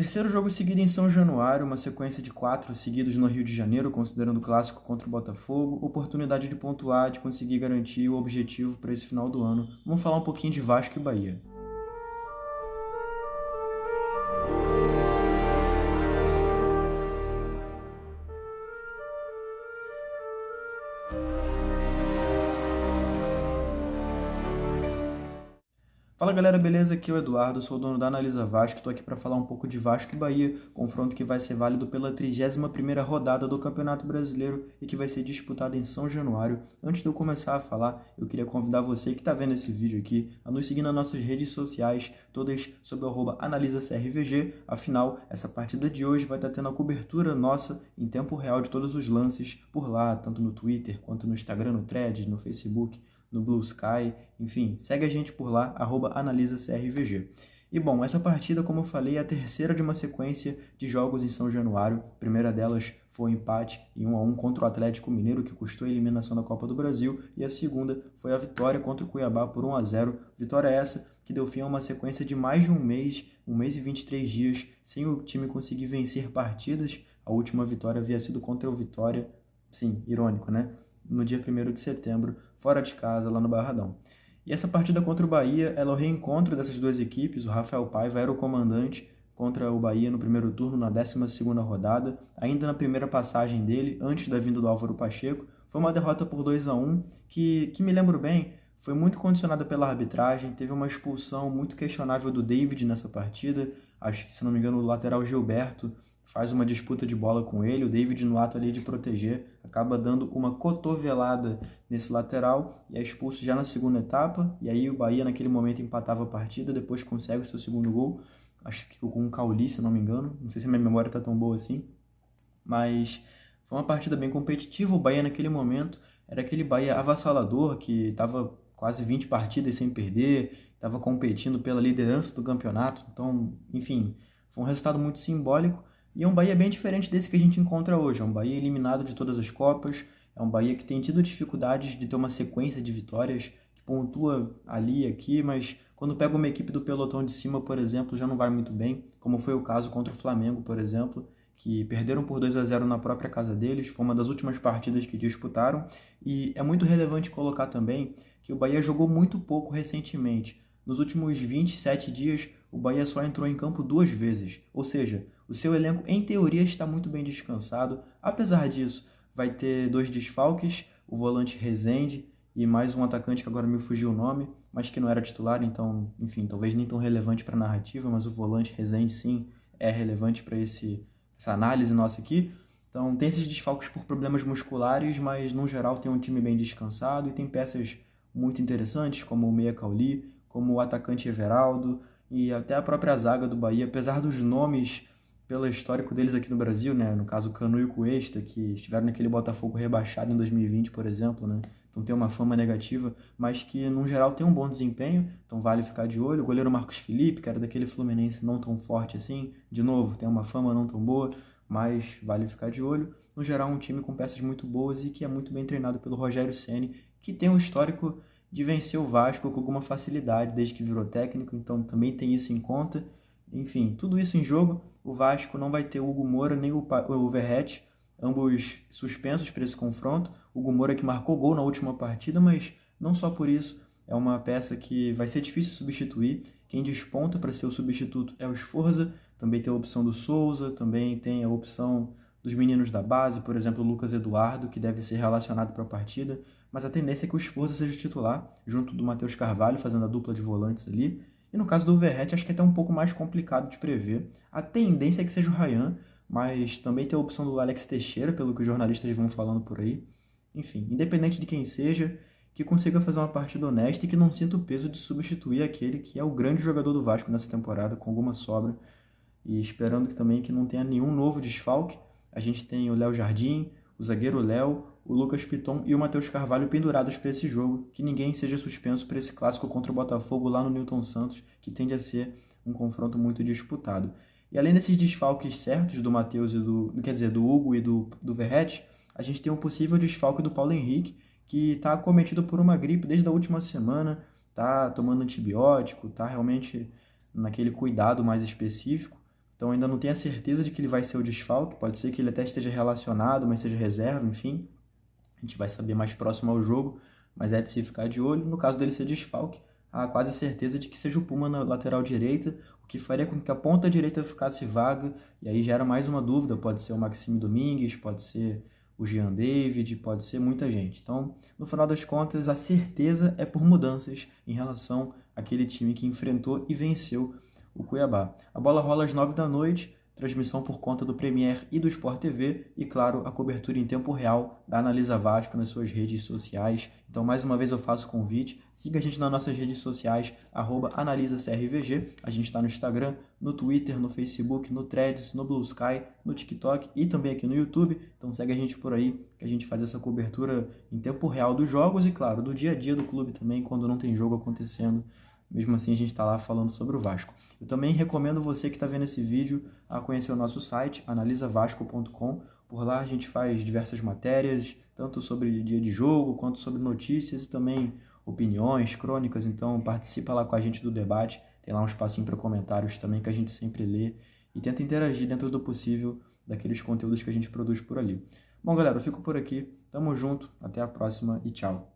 Terceiro jogo seguido em São Januário, uma sequência de 4 seguidos no Rio de Janeiro, considerando o clássico contra o Botafogo, oportunidade de pontuar, de conseguir garantir o objetivo para esse final do ano. Vamos falar um pouquinho de Vasco e Bahia. Fala galera, beleza? Aqui é o Eduardo, sou o dono da Analisa Vasco, estou aqui para falar um pouco de Vasco e Bahia, confronto que vai ser válido pela 31ª rodada do Campeonato Brasileiro e que vai ser disputado em São Januário. Antes de eu começar a falar, eu queria convidar você que está vendo esse vídeo aqui a nos seguir nas nossas redes sociais, todas sob o @AnalisaCRVG, afinal, essa partida de hoje vai estar tendo a cobertura nossa em tempo real de todos os lances por lá, tanto no Twitter quanto no Instagram, no Threads, no Facebook, no Blue Sky, enfim, segue a gente por lá, @AnalisaCRVG. E bom, essa partida, como eu falei, é a terceira de uma sequência de jogos em São Januário. A primeira delas foi o empate em 1-1 contra o Atlético Mineiro, que custou a eliminação da Copa do Brasil, e a segunda foi a vitória contra o Cuiabá por 1-0. Vitória essa que deu fim a uma sequência de mais de um mês e 23 dias, sem o time conseguir vencer partidas. A última vitória havia sido contra o Vitória, sim, irônico, né? No dia 1º de setembro, fora de casa, lá no Barradão. E essa partida contra o Bahia, ela é o reencontro dessas duas equipes. O Rafael Paiva era o comandante contra o Bahia no primeiro turno, na 12ª rodada, ainda na primeira passagem dele, antes da vinda do Álvaro Pacheco. Foi uma derrota por 2-1, que me lembro bem, foi muito condicionada pela arbitragem. Teve uma expulsão muito questionável do David nessa partida. Acho que, se não me engano, o lateral Gilberto faz uma disputa de bola com ele, o David, no ato ali de proteger, acaba dando uma cotovelada nesse lateral e é expulso já na segunda etapa. E aí o Bahia naquele momento empatava a partida, depois consegue o seu segundo gol, acho que com o Cauli, se não me engano, não sei se a minha memória está tão boa assim, mas foi uma partida bem competitiva. O Bahia naquele momento era aquele Bahia avassalador que estava quase 20 partidas sem perder, estava competindo pela liderança do campeonato, então, enfim, foi um resultado muito simbólico. E é um Bahia bem diferente desse que a gente encontra hoje. É um Bahia eliminado de todas as Copas, é um Bahia que tem tido dificuldades de ter uma sequência de vitórias, que pontua ali e aqui, mas quando pega uma equipe do pelotão de cima, por exemplo, já não vai muito bem, como foi o caso contra o Flamengo, por exemplo, que perderam por 2-0 na própria casa deles. Foi uma das últimas partidas que disputaram. E é muito relevante colocar também que o Bahia jogou muito pouco recentemente. Nos últimos 27 dias, o Bahia só entrou em campo 2 vezes, ou seja, o seu elenco, em teoria, está muito bem descansado. Apesar disso, vai ter 2 desfalques, o volante Rezende e mais um atacante que agora me fugiu o nome, mas que não era titular, então, enfim, talvez nem tão relevante para a narrativa, mas o volante Rezende, sim, é relevante para essa análise nossa aqui. Então, tem esses desfalques por problemas musculares, mas, no geral, tem um time bem descansado e tem peças muito interessantes, como o meia Cauli, como o atacante Everaldo e até a própria zaga do Bahia, apesar dos nomes pelo histórico deles aqui no Brasil, né? No caso, o Canu e o Cuesta, que estiveram naquele Botafogo rebaixado em 2020, por exemplo, né? Então tem uma fama negativa, mas que, no geral, tem um bom desempenho, então vale ficar de olho. O goleiro Marcos Felipe, que era daquele Fluminense não tão forte assim, de novo, tem uma fama não tão boa, mas vale ficar de olho. No geral, um time com peças muito boas e que é muito bem treinado pelo Rogério Ceni, que tem um histórico de vencer o Vasco com alguma facilidade desde que virou técnico, então também tem isso em conta. Enfim, tudo isso em jogo. O Vasco não vai ter o Hugo Moura nem o Verratti, ambos suspensos para esse confronto. O Hugo Moura que marcou gol na última partida, mas não só por isso, é uma peça que vai ser difícil substituir. Quem desponta para ser o substituto é o Sforza, também tem a opção do Souza, também tem a opção dos meninos da base, por exemplo, o Lucas Eduardo, que deve ser relacionado para a partida, mas a tendência é que o Sforza seja titular, junto do Matheus Carvalho, fazendo a dupla de volantes ali. E no caso do Verratti, acho que é até um pouco mais complicado de prever. A tendência é que seja o Ryan, mas também tem a opção do Alex Teixeira, pelo que os jornalistas vão falando por aí. Enfim, independente de quem seja, que consiga fazer uma partida honesta e que não sinta o peso de substituir aquele que é o grande jogador do Vasco nessa temporada, com alguma sobra. E esperando que também que não tenha nenhum novo desfalque. A gente tem o Léo Jardim, o zagueiro Léo, o Lucas Piton e o Matheus Carvalho pendurados para esse jogo, que ninguém seja suspenso para esse clássico contra o Botafogo lá no Newton Santos, que tende a ser um confronto muito disputado. E além desses desfalques certos do Matheus do Hugo e do Verratti, a gente tem um possível desfalque do Paulo Henrique, que está acometido por uma gripe desde a última semana, está tomando antibiótico, está realmente naquele cuidado mais específico. Então ainda não tenho a certeza de que ele vai ser o desfalque, pode ser que ele até esteja relacionado, mas seja reserva, enfim. A gente vai saber mais próximo ao jogo, mas é de se ficar de olho. No caso dele ser desfalque, há quase certeza de que seja o Puma na lateral direita, o que faria com que a ponta direita ficasse vaga, e aí gera mais uma dúvida, pode ser o Maxime Domingues, pode ser o Jean David, pode ser muita gente. Então, no final das contas, a certeza é por mudanças em relação àquele time que enfrentou e venceu o Cuiabá. A bola rola às 9 da noite, transmissão por conta do Premier e do Sport TV e, claro, a cobertura em tempo real da Analisa Vasco nas suas redes sociais. Então, mais uma vez eu faço o convite, siga a gente nas nossas redes sociais, @AnalisaCRVG. A gente está no Instagram, no Twitter, no Facebook, no Threads, no Blue Sky, no TikTok e também aqui no YouTube. Então segue a gente por aí, que a gente faz essa cobertura em tempo real dos jogos e, claro, do dia a dia do clube também, quando não tem jogo acontecendo. Mesmo assim, a gente está lá falando sobre o Vasco. Eu também recomendo você que está vendo esse vídeo a conhecer o nosso site, analisavasco.com. Por lá a gente faz diversas matérias, tanto sobre dia de jogo, quanto sobre notícias e também opiniões, crônicas. Então participa lá com a gente do debate. Tem lá um espacinho para comentários também que a gente sempre lê e tenta interagir dentro do possível daqueles conteúdos que a gente produz por ali. Bom, galera, eu fico por aqui. Tamo junto, até a próxima e tchau.